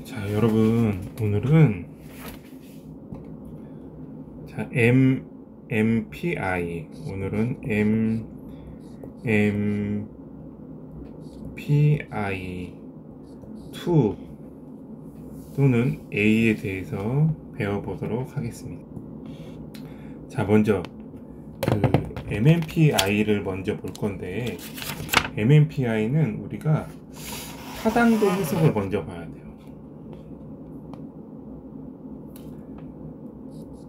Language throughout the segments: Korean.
자, 여러분, 오늘은 MPI, 오늘은 MPI2 또는 A에 대해서 배워보도록 하겠습니다. 자, 먼저 MMPI를 먼저 볼 건데, MMPI는 우리가 타당도 해석을 먼저 봐야 돼요.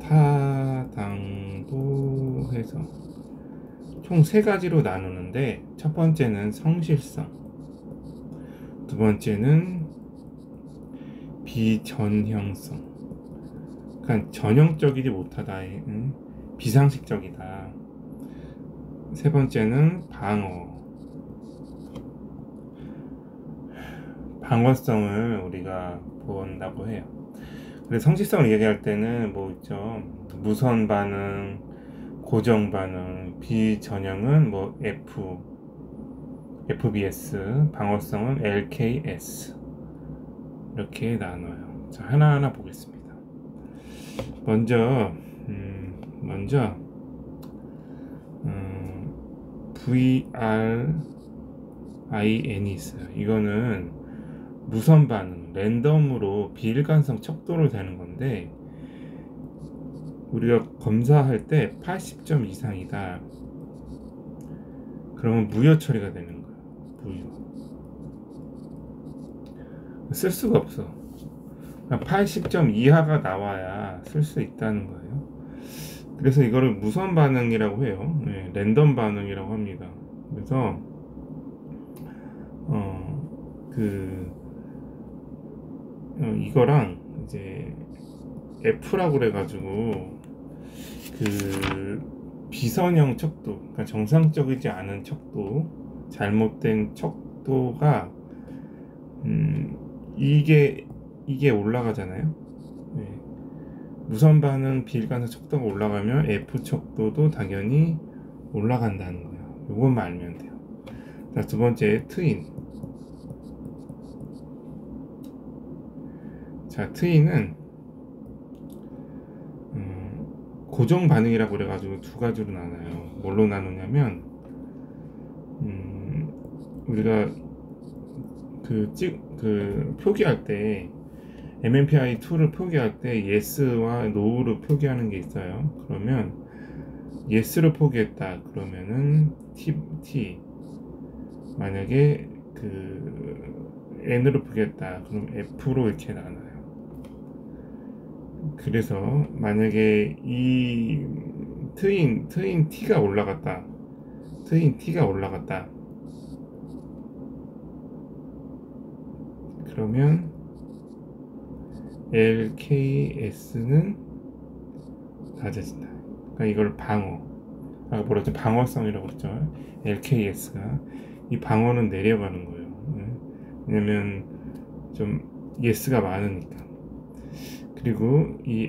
타당도 해석 총 세 가지로 나누는데, 첫 번째는 성실성, 두 번째는 비전형성, 그러니까 전형적이지 못하다, 비상식적이다. 세 번째는 방어성을 우리가 본다고 해요. 그래서 성실성을 얘기할 때는 뭐 있죠? 무선 반응, 고정 반응, 비전형은 뭐 FBS, 방어성은 LKS, 이렇게 나눠요. 자, 하나하나 보겠습니다. 먼저 VRIN이 있어요. 이거는 무선 반응, 랜덤으로 비일관성 척도를 재는 건데, 우리가 검사할 때 80점 이상이다, 그러면 무효 처리가 되는 거예요. 무효. 쓸 수가 없어. 80점 이하가 나와야 쓸 수 있다는 거예요. 그래서 이거를 무선 반응이라고 해요. 네, 랜덤 반응이라고 합니다. 그래서 이거랑 이제 F라고 그래가지고 비선형 척도, 그러니까 정상적이지 않은 척도, 잘못된 척도가 이게 올라가잖아요. 네. 무선 반응 비일관성 척도가 올라가면 F 척도도 당연히 올라간다는 거예요. 이것만 알면 돼요. 자, 두 번째 트윈. 자, 트윈은 고정 반응이라고 그래가지고 두 가지로 나눠요. 뭘로 나누냐면 우리가 표기할 때, MMPI2를 표기할 때 yes와 no를 표기하는 게 있어요. 그러면 yes를 표기했다 그러면은 T, 만약에 n으로 표기했다 그럼 F로 이렇게 나눠요. 그래서 만약에 이 트윈 T가 올라갔다, 그러면 LKS는 낮아진다. 그러니까 이걸 아까 뭐라 했죠? 방어성이라고 그랬죠. LKS가, 이 방어는 내려가는 거예요. 왜냐면 좀 예스가 많으니까. 그리고 이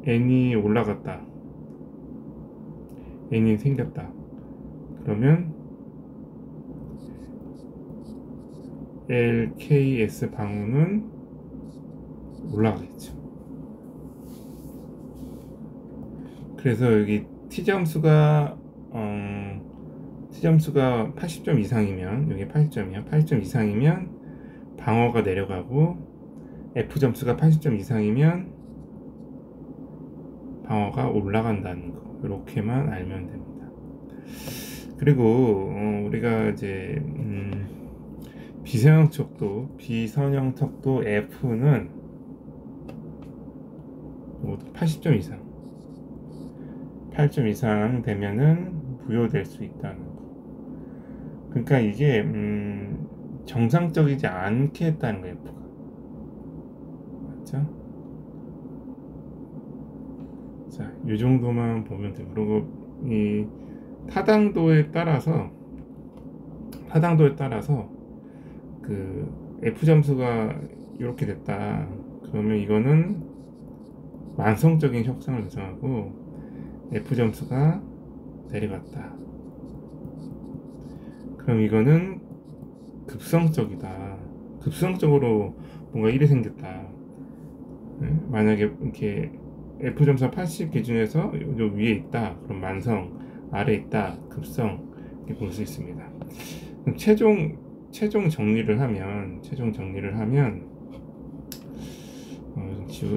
N이 올라갔다, N이 생겼다, 그러면 LKS 방어는 올라가겠죠. 그래서 여기 T점수가 80점 이상이면, 여기 80점이야. 80점 이상이면 방어가 내려가고, F점수가 80점 이상이면 방어가 올라간다는 거, 이렇게만 알면 됩니다. 그리고 우리가 이제 비선형 척도 F는 80점 이상, 8점 이상 되면은 부여될 수 있다는 거. 그러니까 이게 정상적이지 않게 했다는 거예요, F가. 맞죠? 자, 이 정도만 보면 돼요. 그리고 이 타당도에 따라서 F 점수가 이렇게 됐다 그러면 이거는 만성적인 협상을 구성하고, F 점수가 내려갔다 그럼 이거는 급성적이다, 급성적으로 뭔가 일이 생겼다. 네? 만약에 이렇게 F 점수가 80 기준에서 요 위에 있다. 그럼 만성, 아래 있다. 급성 이렇게 볼 수 있습니다. 그럼 최종 정리를 하면 좀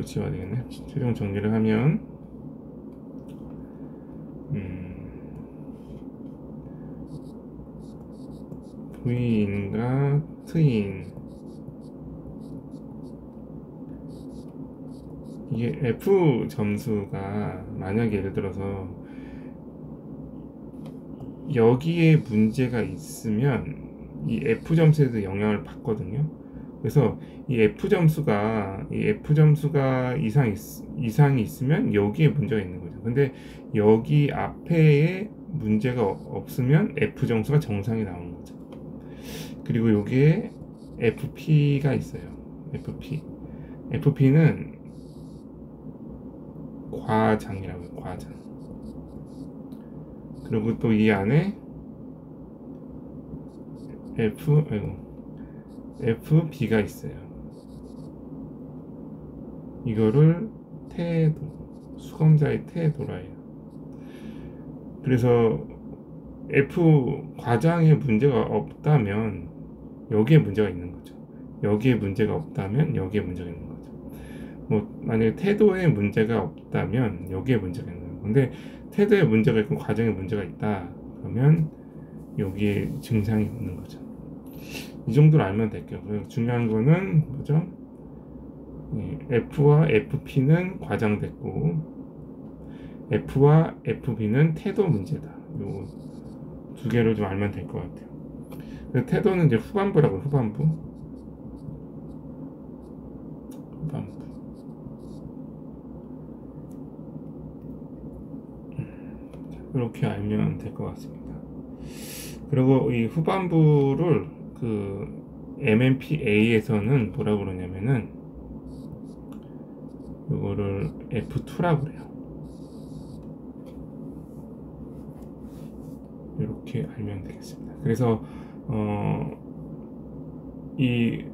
지워야 되겠네. 최종 정리를 하면 V인과 T인, 이게 F 점수가 만약에 예를 들어서 여기에 문제가 있으면 이 F 점수에도 영향을 받거든요. 그래서 이 F 점수가 이상이 있으면 여기에 문제가 있는 거죠. 근데 여기 앞에 문제가 없으면 F 점수가 정상이 나오는 거죠. 그리고 여기에 FP가 있어요. FP는 과장이라고 해요. 과장. 그리고 또 이 안에 FB가 있어요. 이거를 태도, 수검자의 태도라 해요. 그래서 F 과장에 문제가 없다면 여기에 문제가 있는 거죠. 여기에 문제가 없다면 여기에 문제가 있는 거죠. 뭐 만약에 태도에 문제가 없다면 여기에 문제가 있는 거예요. 근데 태도에 문제가 있고 과정에 문제가 있다 그러면 여기에 증상이 있는 거죠. 이 정도로 알면 될게요. 중요한 거는 뭐죠? F와 FP는 과장됐고 F와 FB는 태도 문제다. 요 두 개를 좀 알면 될 것 같아요. 태도는 이제 후반부라고. 후반부. 이렇게 알면 될 것 같습니다. 그리고 이 후반부를 그 MMPA에서는 뭐라고 그러냐면은 이거를 F2라고 그래요. 이렇게 알면 되겠습니다. 그래서 이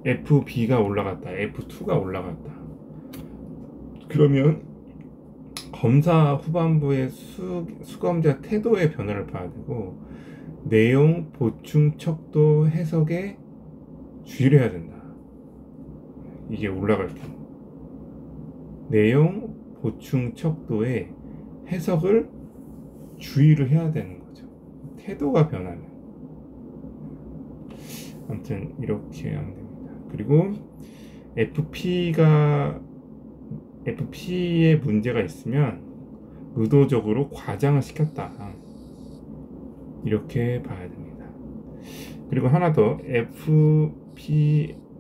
FB가 올라갔다, F2가 올라갔다. 그러면 검사 후반부의 수검자 태도의 변화를 봐야 되고 내용, 보충, 척도, 해석에 주의를 해야 된다. 이게 올라갈 경우 내용, 보충, 척도에 해석을 주의를 해야 되는 거죠. 태도가 변하면. 아무튼 이렇게 하면 됩니다. 그리고 FP에 문제가 있으면 의도적으로 과장을 시켰다. 이렇게 봐야 됩니다. 그리고 하나 더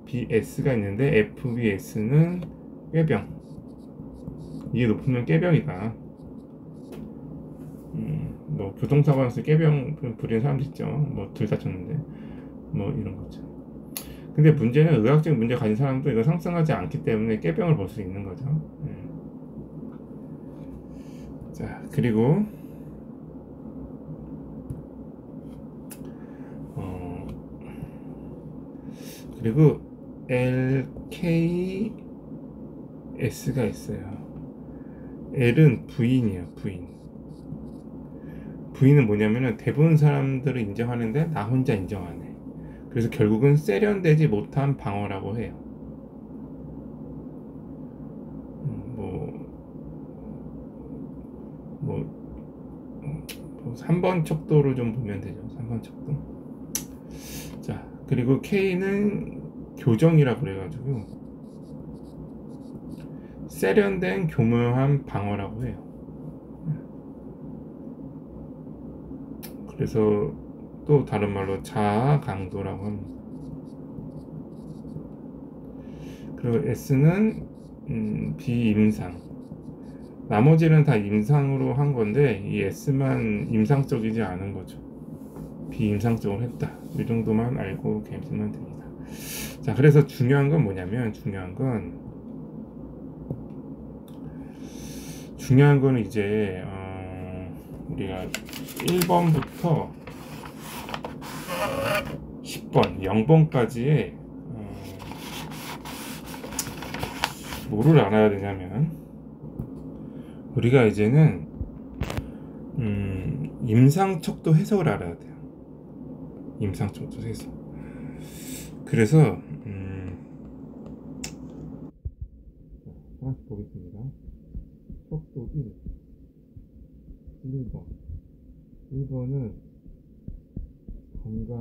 FPBS가 있는데 FBS는 꾀병. 이게 높으면 꾀병이다. 뭐 교통사고 나서 꾀병 부리는 사람도 있죠. 뭐 둘 다쳤는데 뭐 이런 거죠. 근데 문제는 의학적 문제 가진 사람도 이거 상승하지 않기 때문에 꾀병을 볼 수 있는 거죠. 자, 그리고 LKS가 있어요. L은 부인이에요. 부인은 뭐냐면은 대부분 사람들을 인정하는데 나 혼자 인정 안 해. 그래서 결국은 세련되지 못한 방어라고 해요. 뭐 3번 척도로 좀 보면 되죠. 3번 척도. 자, 그리고 K는 교정이라고 그래가지고 세련된 교묘한 방어라고 해요. 그래서 또 다른 말로 자아 강도라고 합니다. 그리고 S는 비임상. 나머지는 다 임상으로 한 건데 이 S만 임상적이지 않은 거죠. 비임상적으로 했다. 이 정도만 알고 계시면 됩니다. 자, 그래서 중요한 건 뭐냐면 중요한 거는 이제 우리가 1번부터 10번, 0번까지의 뭐를 알아야 되냐면 우리가 이제는 임상척도 해석을 알아야 돼요. 임상척도 해석. 그래서 하나씩 보겠습니다. 척도 1번 1번은 건강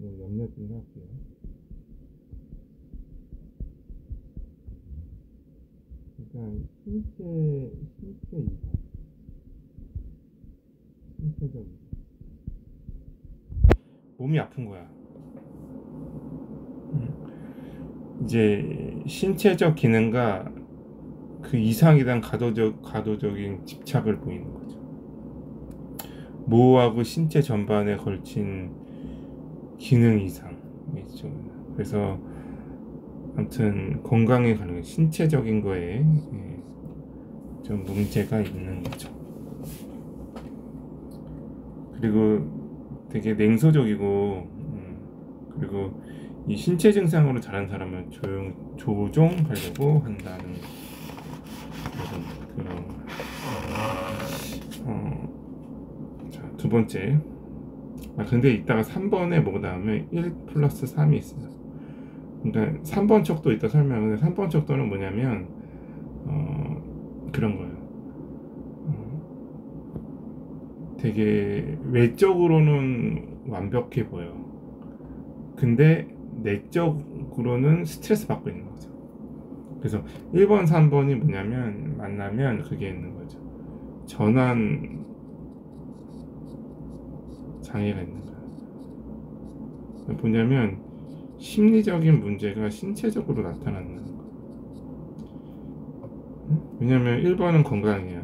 염려증 할게요. 그러니까 신체 이상, 신체적 이상. 몸이 아픈 거야. 이제 신체적 기능과 그 이상에 대한 가도적인 집착을 보이는 거죠. 모호하고 신체 전반에 걸친 기능 이상이죠. 그래서 아무튼 건강에 관련 신체적인 거에 좀 문제가 있는 거죠. 그리고 되게 냉소적이고 그리고 이 신체 증상으로 자란 사람은 조종하려고 한다는 그런 자, 두 번째. 근데 이따가 3번에 뭐가 나오면 1 플러스 3이 있어요. 그러니까 3번 척도 이따 설명하는데 3번 척도는 뭐냐면 그런 거예요. 되게 외적으로는 완벽해 보여. 근데 내적으로는 스트레스 받고 있는 거죠. 그래서 1번, 3번이 뭐냐면 만나면 그게 있는 거죠. 전환 장애가 있는 거예요. 뭐냐면 심리적인 문제가 신체적으로 나타나는 거예요. 왜냐면 1번은 건강이야.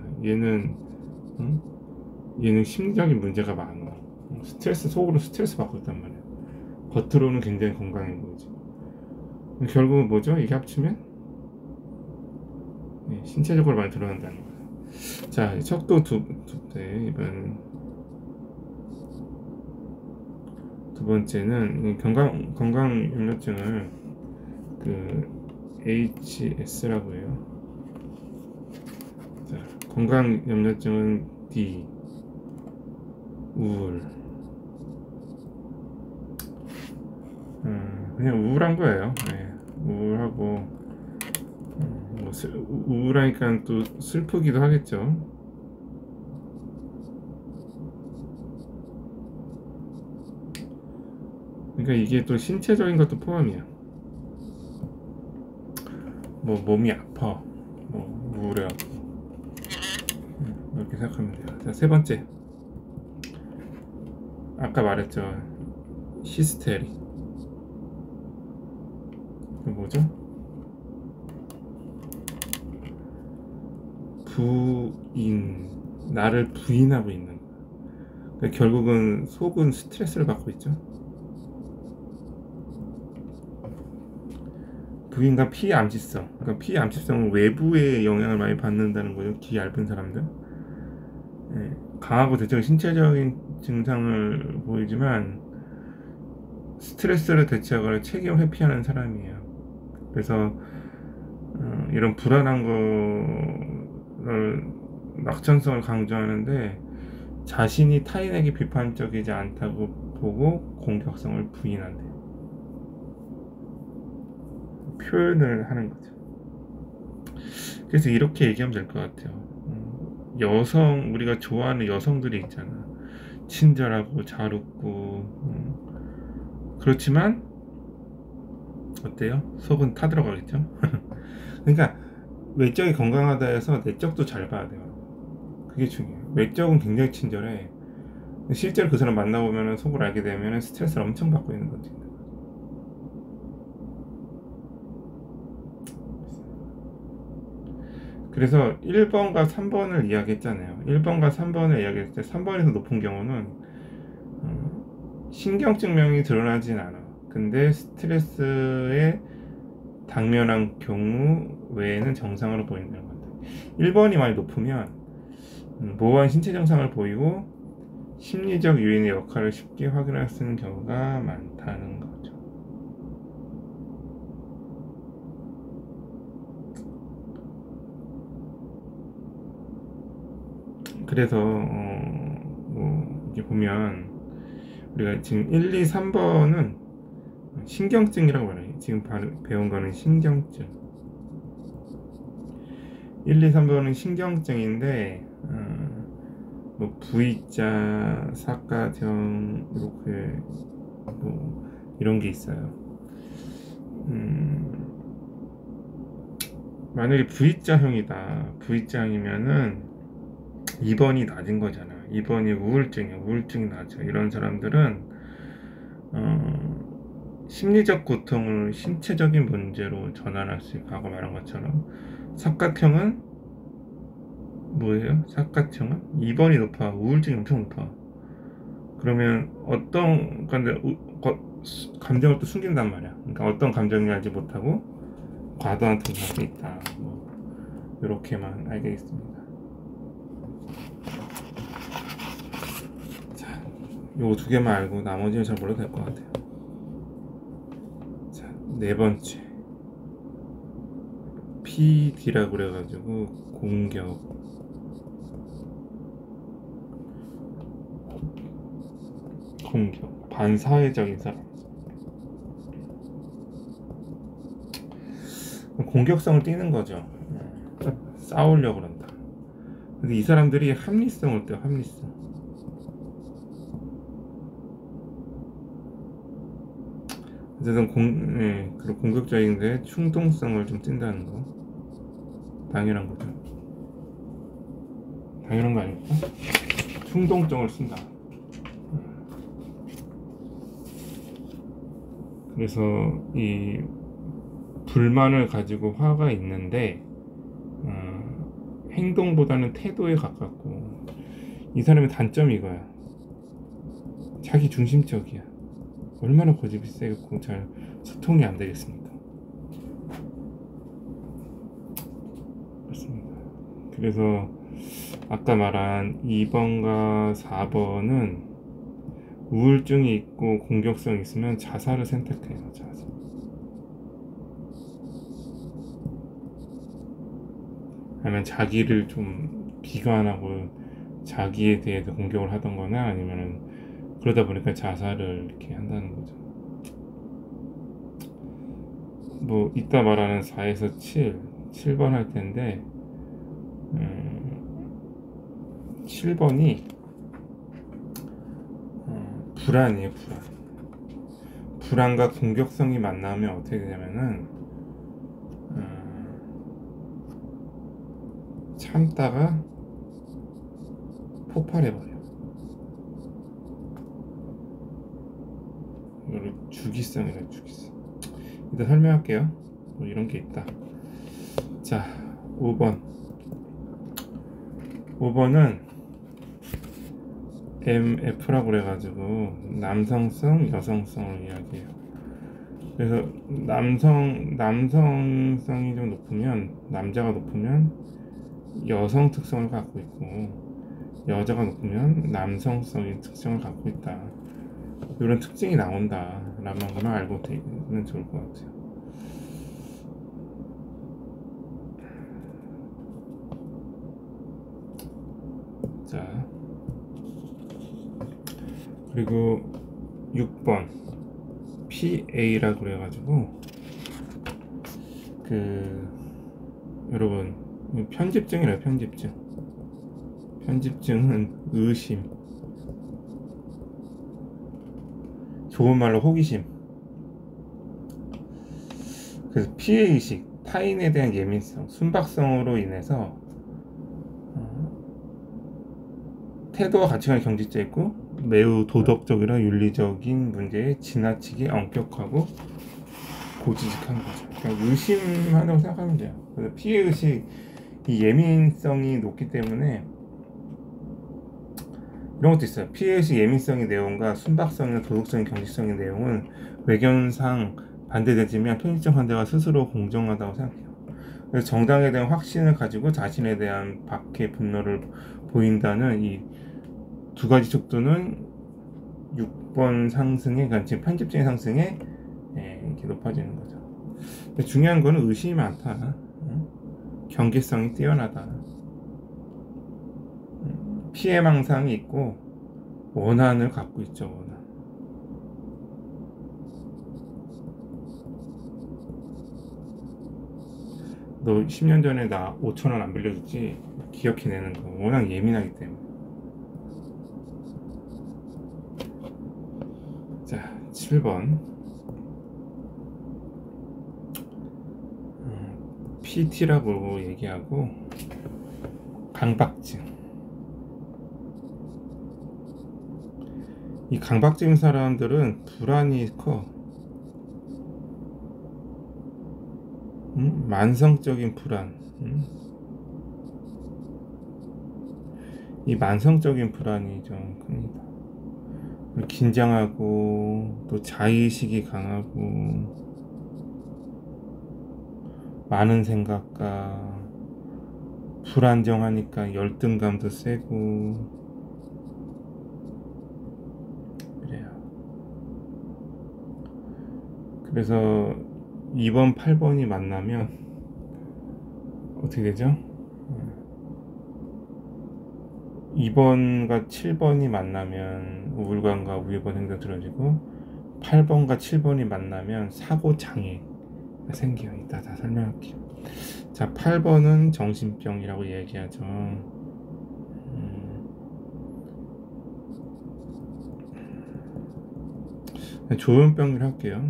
얘는 심리적인 문제가 많아. 속으로 스트레스 받고 있단 말이야. 겉으로는 굉장히 건강해 보이지. 결국은 뭐죠? 이게 합치면 신체적으로 많이 드러난다는 거예요. 자, 척도 이번 두 번째는 건강 염려증을 HS라고 해요. 자, 건강 염려증은 D, 우울. 그냥 우울한 거예요. 우울하고 우울하니까 또 슬프기도 하겠죠. 그러니까 이게 또 신체적인 것도 포함이야. 뭐 몸이 아파, 뭐 우울해하고 이렇게 생각하면 돼요. 자, 세 번째. 아까 말했죠. 히스테리. 그 뭐죠? 나를 부인하고 있는 거야. 그러니까 결국은 속은 스트레스를 받고 있죠. 부인과 피암시성. 그러니까 피암시성은 외부의 영향을 많이 받는다는 거죠. 귀 얇은 사람들. 강하고 대체적인 신체적인 증상을 보이지만 스트레스를 대체하거나 책임을 회피하는 사람이에요. 그래서 이런 불안한 거를 낙천성을 강조하는데 자신이 타인에게 비판적이지 않다고 보고 공격성을 부인한대요. 표현을 하는 거죠. 그래서 이렇게 얘기하면 될 것 같아요. 우리가 좋아하는 여성들이 있잖아. 친절하고 잘 웃고 그렇지만 어때요? 속은 타들어가겠죠? 그러니까 외적이 건강하다 해서 내적도 잘 봐야 돼요. 그게 중요해요. 외적은 굉장히 친절해. 실제로 그 사람 만나보면 속을 알게 되면 스트레스를 엄청 받고 있는 거지. 그래서 1번과 3번을 이야기했잖아요. 1번과 3번을 이야기했을 때 3번에서 높은 경우는 신경증명이 드러나진 않아. 근데 스트레스에 당면한 경우 외에는 정상으로 보인다는 건데 1번이 많이 높으면 모호한 신체 증상을 보이고 심리적 요인의 역할을 쉽게 확인할 수 있는 경우가 많다는 거죠. 그래서 뭐 이렇게 보면 우리가 지금 1, 2, 3번은 신경증이라고 말해요. 지금 배운 거는 신경증. 1, 2, 3번은 신경증인데 뭐 V자, 사가정 이렇게 뭐 이런 게 있어요. 만약에 V자형이다. V자형이면은 2번이 낮은 거잖아. 2번이 우울증이야. 우울증이 낮아. 이런 사람들은 심리적 고통을 신체적인 문제로 전환할 수 있고, 아까 말한 것처럼 사각형은 뭐예요? 사각형은 2번이 높아. 우울증이 엄청 높아. 그러면 어떤 감정을 또 숨긴단 말이야. 그러니까 어떤 감정인지 알지 못하고 과도한 통제할 수 있다. 뭐 이렇게만 알겠습니다. 자, 요거 두 개만 알고 나머지는 잘 몰라도 될 것 같아요. 자, 네 번째 PD라고 그래가지고 공격. 반사회적인 사람. 공격성을 띠는 거죠. 싸우려고 그런다. 근데 이 사람들이 합리성을 떼요. 합리성. 어쨌든 그리고 공격적인데 충동성을 좀 띈다는 거. 당연한 거죠. 당연한 거 아닙니까? 충동적을 쓴다. 그래서 이 불만을 가지고 화가 있는데 행동보다는 태도에 가깝고, 이 사람의 단점이 이거야. 자기 중심적이야. 얼마나 고집이 세고 잘 소통이 안 되겠습니까? 그렇습니다. 그래서 아까 말한 2번과 4번은 우울증이 있고 공격성이 있으면 자살을 선택해요. 자살. 아니면 자기를 좀 비관하고 자기에 대해서 공격을 하던 거나, 아니면은 그러다 보니까 자살을 이렇게 한다는 거죠. 뭐 이따 말하는 4에서 7번 할 텐데 7번이 불안이에요. 불안과 공격성이 만나면 어떻게 되냐면은 참다가 폭발해버려. 이거를 주기성이라. 주기성. 일단 설명할게요. 뭐 이런 게 있다. 자, 5번은 MF라고 그래가지고 남성성, 여성성을 이야기해요. 그래서 남성성이 좀 높으면, 남자가 높으면 여성 특성을 갖고 있고, 여자가 높으면 남성성의 특성을 갖고 있다. 이런 특징이 나온다 라는 것만 알고 되면 좋을 것 같아요. 자, 그리고 6번 PA라고 그래가지고 여러분 편집증이래요. 편집증은 의심, 좋은 말로 호기심. 그래서 피해의식, 타인에 대한 예민성, 순박성으로 인해서 태도와 가치관이 경직돼 있고 매우 도덕적이나 윤리적인 문제에 지나치게 엄격하고 고지식한 거죠. 그러니까 의심한다고 생각하면 돼요. 그래서 피해의식, 이 예민성이 높기 때문에 이런 것도 있어요. 피해의식 예민성의 내용과 순박성이나 도덕적인 경직성의 내용은 외견상 반대되지만 편집증 환자가 스스로 공정하다고 생각해요. 그래서 정당에 대한 확신을 가지고 자신에 대한 박해, 분노를 보인다는 이 두 가지 척도는 6번 상승에, 그러니까 지금 편집증의 상승에 이렇게 높아지는 거죠. 근데 중요한 거는 의심이 많다, 경계성이 뛰어나다, 피해망상이 있고 원한을 갖고 있죠. 원한. 너 10년 전에 나 5,000원 안 빌려줬지? 기억해내는 거 워낙 예민하기 때문에. 자, 7번 PT라고 얘기하고 강박증. 이 강박증 사람들은 불안이 커. 만성적인 불안. 이 만성적인 불안이 좀 큽니다. 긴장하고 또 자의식이 강하고 많은 생각과 불안정하니까 열등감도 세고 그래요. 그래서 2번, 8번이 만나면 어떻게 되죠? 2번과 7번이 만나면 우울감과 우유번 행동 들어지고 8번과 7번이 만나면 사고 장애가 생겨요. 이따 다 설명할게요. 자, 8번은 정신병이라고 얘기하죠. 조현병을 할게요.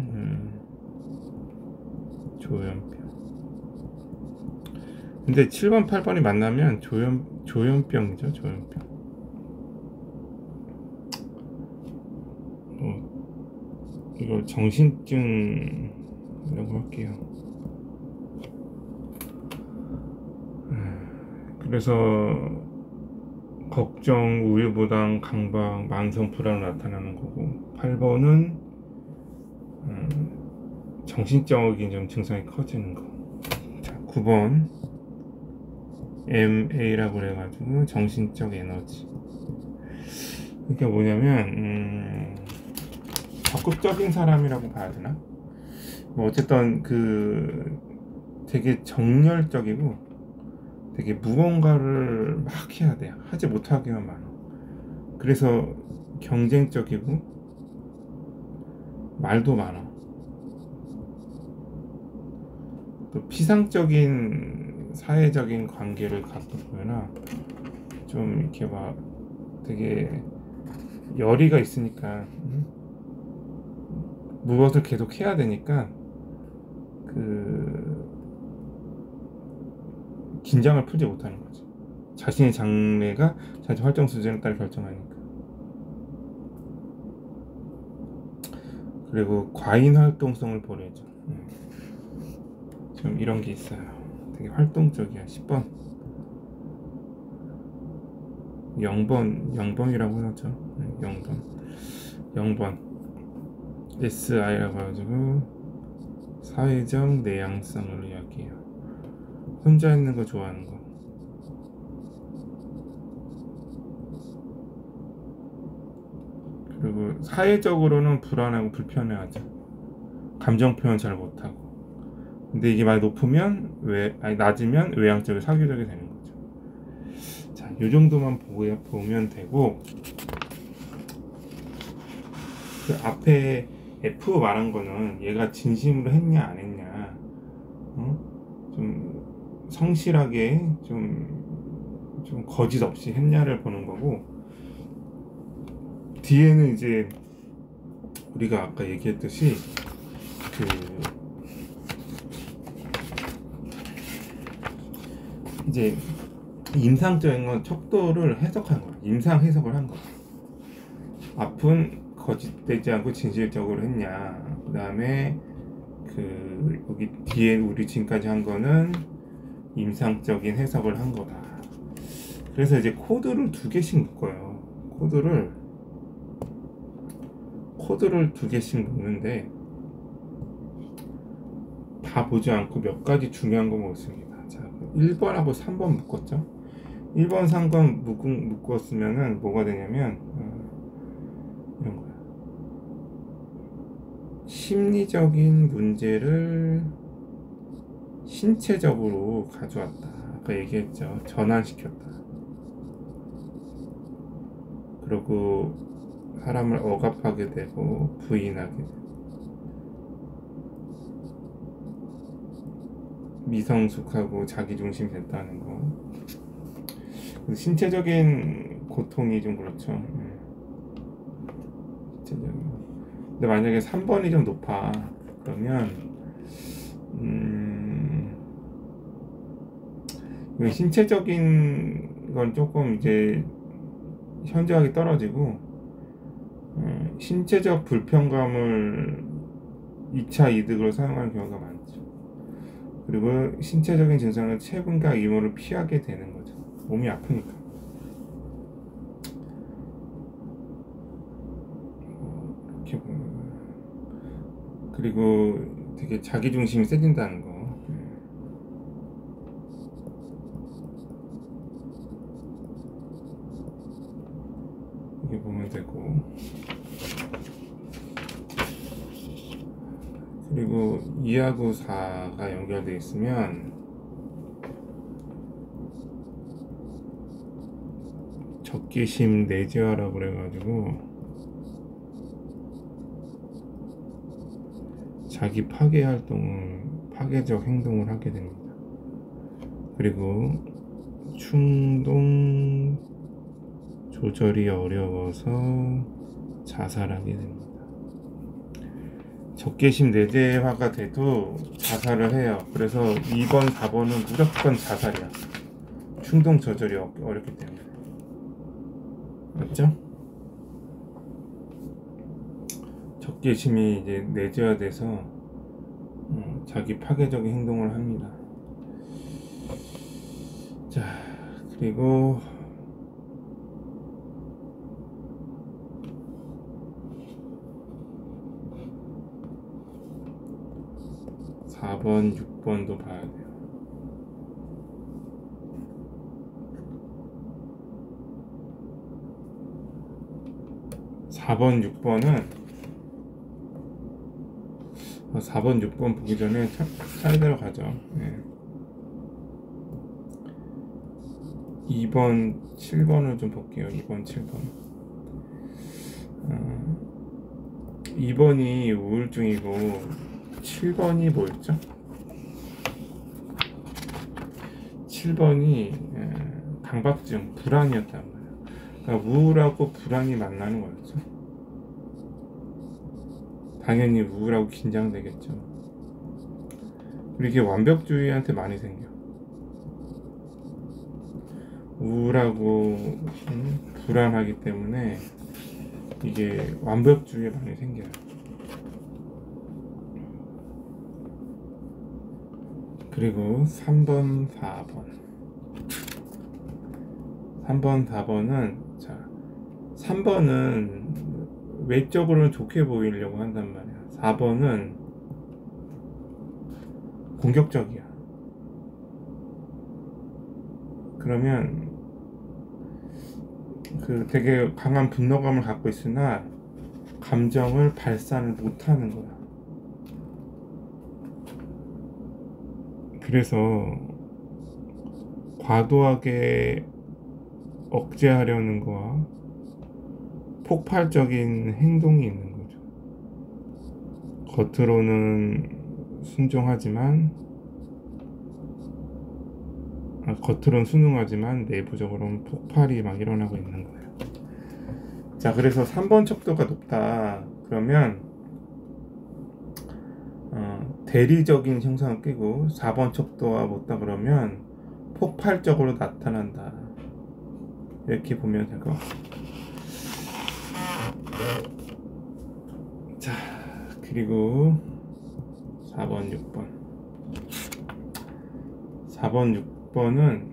조현병. 근데 7번, 8번이 만나면 조현병이죠. 조현병. 이걸 정신증이라고 할게요. 그래서 걱정, 우유부담, 강박, 만성 불안으로 나타나는 거고 8번은 정신적인 좀 증상이 커지는 거. 자, 9번 MA라고 그래가지고 정신적 에너지. 그게 뭐냐면 적극적인 사람이라고 봐야 되나? 뭐 어쨌든 되게 정열적이고 되게 무언가를 막 해야 돼요. 하지 못하기만 많아. 그래서 경쟁적이고 말도 많아. 또 피상적인 사회적인 관계를 갖고 보거나 좀 이렇게 막 되게 열의가 있으니까 무엇을 계속 해야 되니까 긴장을 풀지 못하는 거지. 자신의 장래가 자신 활동 수준에 따라 결정하니까. 그리고 과잉 활동성을 보내죠. 좀 이런 게 있어요. 되게 활동적이야. 10번 0번이라고 하죠. 0번 SI라고 해가지고 사회적 내향성을 이야기해요. 혼자 있는 거 좋아하는 거. 그리고 사회적으로는 불안하고 불편해하죠. 감정 표현 잘 못하고. 근데 이게 많이 낮으면 외향적이고 사교적이 되는 거죠. 자, 요 정도만 보면 되고, 그 앞에 F 말한 거는 얘가 진심으로 했냐 안 했냐, 좀 성실하게 좀 거짓 없이 했냐를 보는 거고, 뒤에는 이제 우리가 아까 얘기했듯이 이제 임상적인 건 척도를 해석한 거야. 임상 해석을 한 거야. 앞은 거짓되지 않고 진실적으로 했냐. 그 다음에 여기 뒤에 우리 지금까지 한 거는 임상적인 해석을 한 거다. 그래서 이제 코드를 2개씩 묶어요. 코드를 2개씩 묶는데 다 보지 않고 몇 가지 중요한 거 먹습니다. 자, 1번하고 3번 묶었죠. 1번, 3번 묶었으면은 뭐가 되냐면 이런 거야. 심리적인 문제를 신체적으로 가져왔다. 아까 얘기했죠. 전환시켰다. 그리고 사람을 억압하게 되고 부인하게 되고 미성숙하고 자기중심 됐다는 거. 신체적인 고통이 좀 그렇죠. 신체적인. 근데 만약에 3번이 좀 높아 그러면 신체적인 건 조금 이제 현저하게 떨어지고 신체적 불편감을 2차 이득으로 사용하는 경우가 많죠. 그리고 신체적인 증상은 체분과 이물을 피하게 되는 거죠. 몸이 아프니까. 이렇게 보면. 그리고 되게 자기중심이 세진다는 거. 이렇게 보면 되고. 그리고 2하고 4가 연결되어 있으면 적개심 내재화라고 그래가지고 자기 파괴 활동을 파괴적 행동을 하게 됩니다. 그리고 충동 조절이 어려워서 자살하게 됩니다. 적개심 내재화가 돼도 자살을 해요. 그래서 2번, 4번은 무조건 자살이야. 충동 조절이 어렵기 때문에. 맞죠? 적개심이 이제 내재화돼서 자기 파괴적인 행동을 합니다. 자, 그리고 4번, 6번도 봐야 돼요. 4번, 6번 보기 전에 차례대로 가죠. 네. 2번, 7번을 좀 볼게요. 2번, 7번. 2번이 우울증이고 7번이 뭐였죠? 7번이 강박증, 불안이었단 말이에요. 그러니까 우울하고 불안이 만나는 거였죠. 당연히 우울하고 긴장되겠죠. 그리고 이게 완벽주의한테 많이 생겨. 우울하고 불안하기 때문에 이게 완벽주의에 많이 생겨요. 그리고 3번, 4번은 자, 3번은 외적으로는 좋게 보이려고 한단 말이야. 4번은 공격적이야. 그러면 되게 강한 분노감을 갖고 있으나 감정을 발산을 못하는 거야. 그래서 과도하게 억제하려는 거와 폭발적인 행동이 있는 거죠. 겉으로는 순응하지만 내부적으로는 폭발이 막 일어나고 있는 거예요. 자, 그래서 3번 척도가 높다 그러면 대리적인 형상을 띠고 4번 척도가 높다 그러면 폭발적으로 나타난다. 이렇게 보면 될 것 같아요. 자, 그리고 4번, 6번은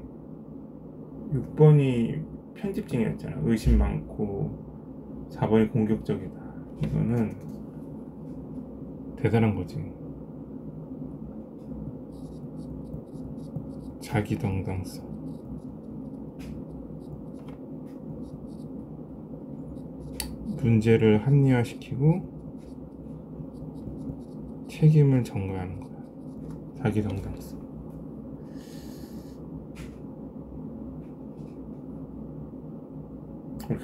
6번이 편집증이었잖아. 의심 많고 4번이 공격적이다. 이거는 대단한 거지. 자기 정당성. 문제를 합리화시키고 책임을 전가하는 거야. 자기 정당성.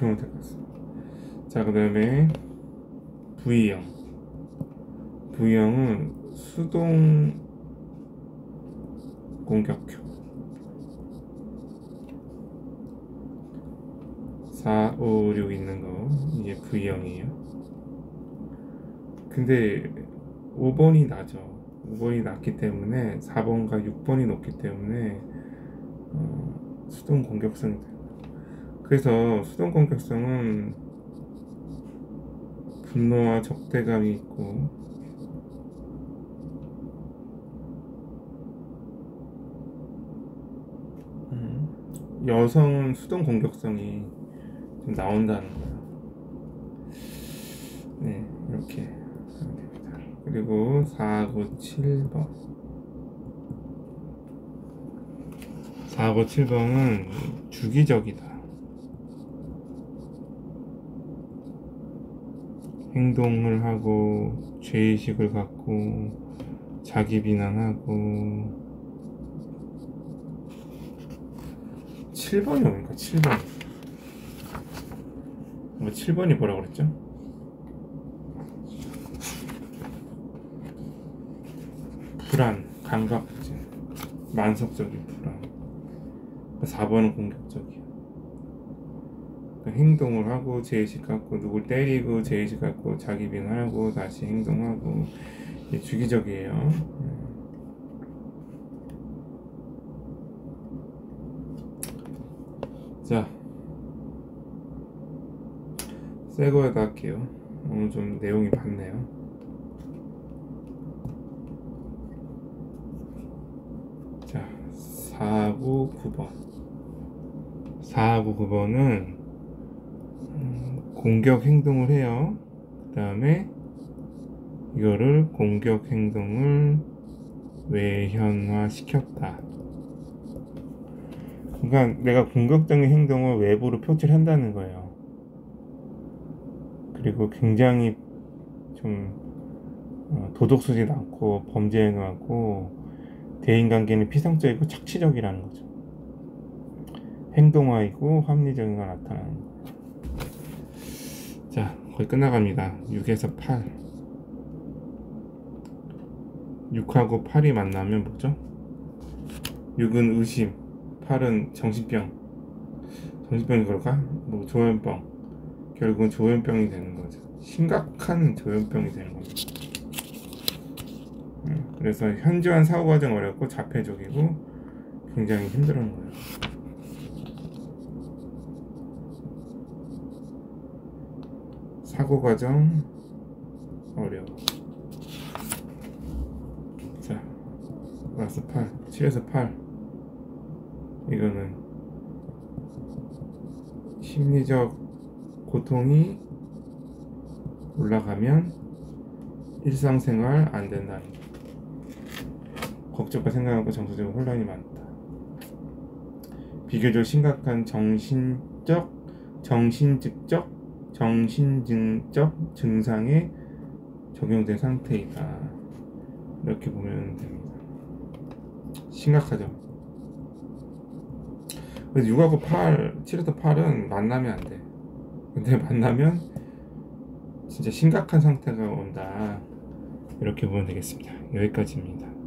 이렇게 하면 될 것 같습니다. 자, 그 다음에 V형. V형은 수동 공격형. 4, 5, 6 있는 거 이게 V형이에요. 근데 5번이 낮아. 5번이 낮기 때문에 4번과 6번이 높기 때문에 수동 공격성이 돼요. 그래서 수동 공격성은 분노와 적대감이 있고 여성은 수동 공격성이 좀 나온다는 거예요. 네, 이렇게 하면 됩니다. 그리고 4, 9, 7번 4, 9, 7번은 주기적이다. 행동을 하고 죄의식을 갖고 자기 비난하고 7번이 뭡니까? 7번 7번이 뭐라고 그랬죠? 불안, 감각부진, 만성적인 불안. 4번은 공격적이야. 행동을 하고 죄의식 갖고 누굴 때리고 죄의식 갖고 자기 비난하고 다시 행동하고 주기적이에요. 자, 새 거에다 할게요. 오늘 좀 내용이 많네요. 자, 4, 9, 9번 4, 9, 9번은 공격 행동을 해요. 그 다음에 이거를 공격 행동을 외현화 시켰다. 그러니까 내가 공격적인 행동을 외부로 표출을 한다는 거예요. 그리고 굉장히 좀 도덕수지 많고 범죄에 많고 대인관계는 피상적이고 착취적이라는 거죠. 행동화이고 합리적인 걸 나타나는 거예요. 자, 거의 끝나갑니다. 6에서 8 6하고 8이 만나면 뭐죠? 6은 의심, 8은 정신병이 그럴까? 뭐 조현병. 결국은 조현병이 되는 거죠. 심각한 조현병이 되는 거죠. 그래서 현저한 사고 과정 어렵고 자폐적이고 굉장히 힘들어하는 거예요. 사고 과정 어려워. 자, 플러스 8, 7에서 8. 이거는 심리적 고통이 올라가면 일상생활 안 된다는 거. 걱정과 생각하고 정서적인 혼란이 많다. 비교적 심각한 정신적, 정신증적 증상에 적용된 상태이다. 이렇게 보면 됩니다. 심각하죠. 그래서 6하고 8, 7에서 8은 만나면 안 돼. 근데 만나면 진짜 심각한 상태가 온다. 이렇게 보면 되겠습니다. 여기까지입니다.